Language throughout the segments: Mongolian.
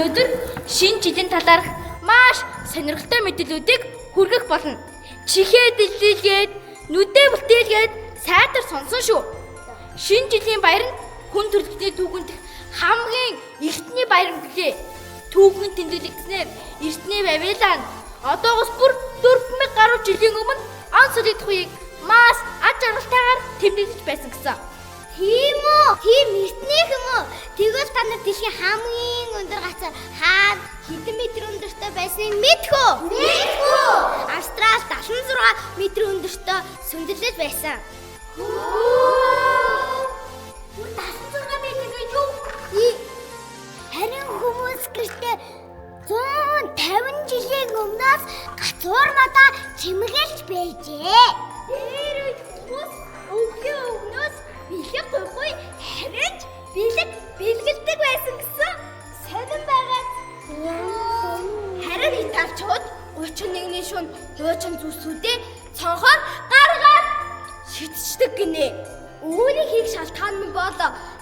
өнөөдөр шинэ жилийн талаарх маш сонирхолтой мэдээллүүдийг хүргэх болно. Чихээ дэллийгээд, нүдээ бүтээлгээд сайтар сонсон шүү. Шинэ жилийн баяр нь хүн төрөлхтний түүхэнд хамгийн эртний баяр гэлээ. Түүхэн тэмдэглэгдснээр эртний Вавилон одоогоос бүр 4000 гаруй жилийн өмнө он солигдох үеийг маш аж аргалтайгаар тэмдэглэж байсан гэсэн. Тийм үү? Тийм эртнийх юм уу? Тэгвэл та нар дэлхийн хамгийн өндөр газар хаад хэдэн метр өндөртэй байсныг мэдэх үү? Мэдэх үү? Австрал 76 метр өндөртэй сүндэрлэж байсан. Бүр 76 метр гэж юу? Харин хүмүүс гэртээ 150 жилийн өмнөөс гацуурмадаа чимгэлж байжээ. Тэр үед хүмүүс өглөө өгнөөс бэлэг гуйгүй харин бэлгэлдэг байсан гэсэн сонин байгаа. Харин италичууд 31-ний шөнө хуучин зүсүүдээ цонхоор гаргаад шидчихдэг гинэ. Үүнийг хийх шалтгаан нь бол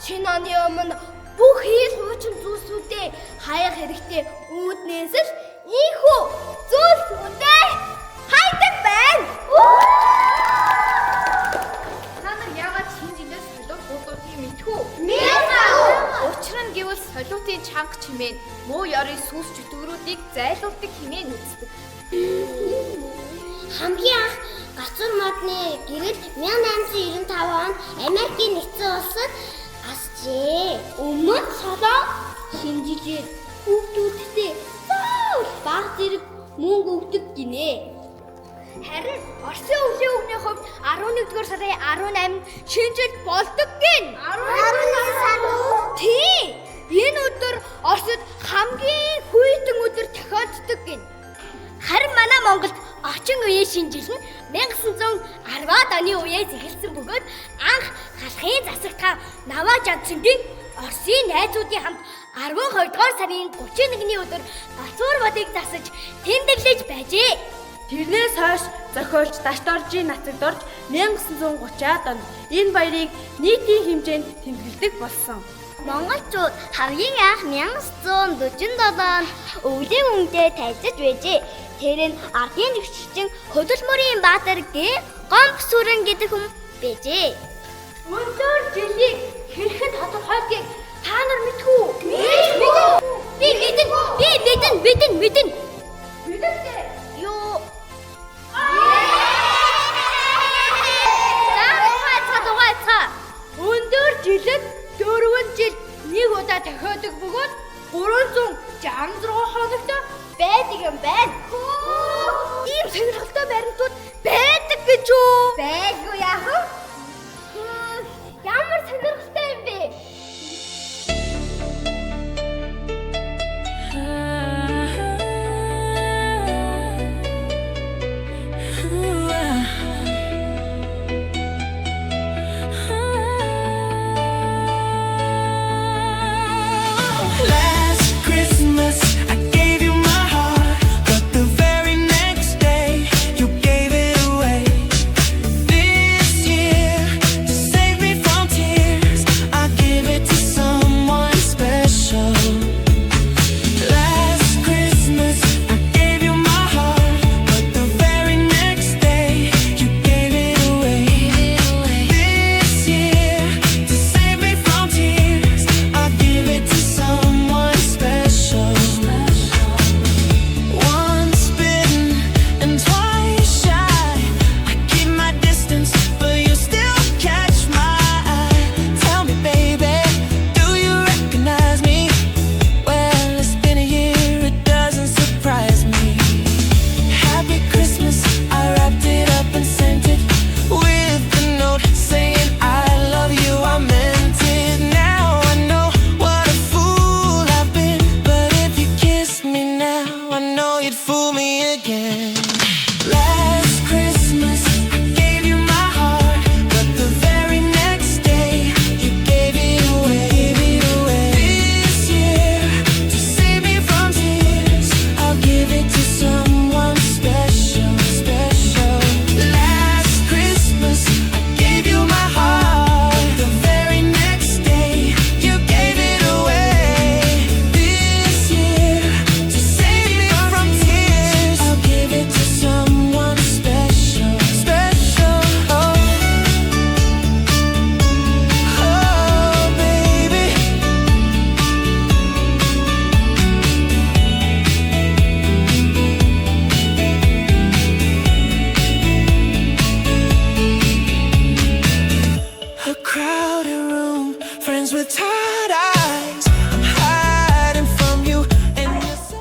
шинэ оны өмнө бүх хийл хуучин зүйлсүүдээ хаяах хэрэгтэй үүднээс л ийхүү зүйлсүүдээ хайдаг байна. Та нар яагаад шинэ жилээс солиот буудуудыг мэдхүү? Учир нь гэвэл солиотын чанга чимээ муу ёрын сүнс чөтгөрүүдийг зайлуулдаг хэмээн үздэг. Хамгийн анх гацур модны гэрэл 1895 онд Америкийн нэгдсэн улсад асжээ. Өмнө солоо шинжилээд хүүхдүүдтэй баг зэрэг мөнгө өгдөг гинэ. Харин Оросын өвлийн өмнгийн хувьд 11-р сарын 18-нд шинжил болдог гин. 11 сар уу? Тийм. Энэ өдөр Оросд хамгийн хүйтэн өдөр тохиолддог гин. Харин манай Монголд орчин үеийн шинжил нь 1910-ад оны үеэс эхэлсэн бөгөөд анх халахын засагтаа Наваа Жансингийн Оросын найзуудын хамт 12-р сарын 31-ний өдөр гацуур модыг засаж тэмдэглэж байжээ. Тэрнээс хойш зохиолч Дашторжийн нацагт орж 1930-ад онд энэ баярыг нийтийн хэмжээнд тэмдэглэдэг болсон. Монголчууд хамгийн анх 1947 онд өвлийн өмнөдөө тайлж байжээ. Тэр нь ардын жүжигчин Хөдөлмөрийн Баатар Гомб Сүрэн гэдэг хүн байжээ. Өндөр жилийг хэрхэн тодорхойлдгийг та нар мэдэх үү? Мэдэн. Мэдээ. Юу? Цаа. Өндөр жилд 4 жил нэг удаа тохиодог бөгөөд 366 хоногт байдаг юм байна. Ийм сонирхолтой баримтууд байдаг гэж үү? Байггүй яах вэ? Ямар сонирхолтой юм бэ? This year, to save me from tears, friends with tired eyes. I'm hiding from you and you're so.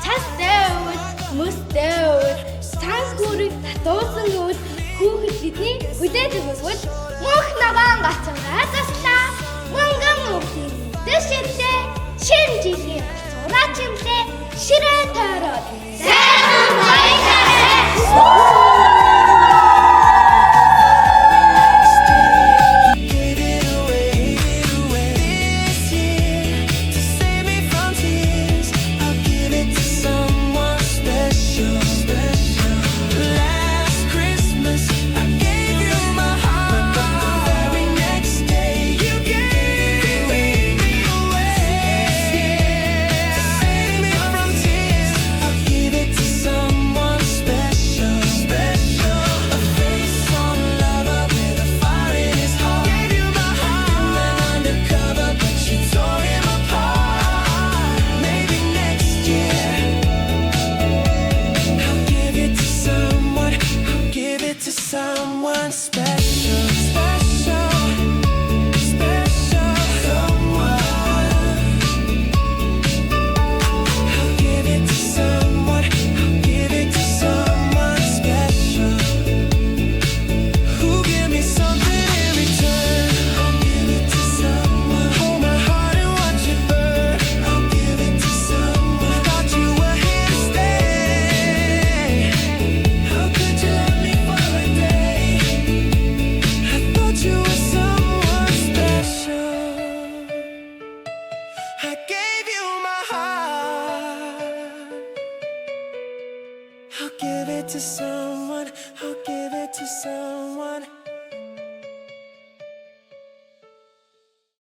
Цастай өвд, мөстэй өвд, цанс гүрэг татуусан өвд, хүүхэд бидний хүлээж өгөөгүй мөнх ногоон гацсан газаас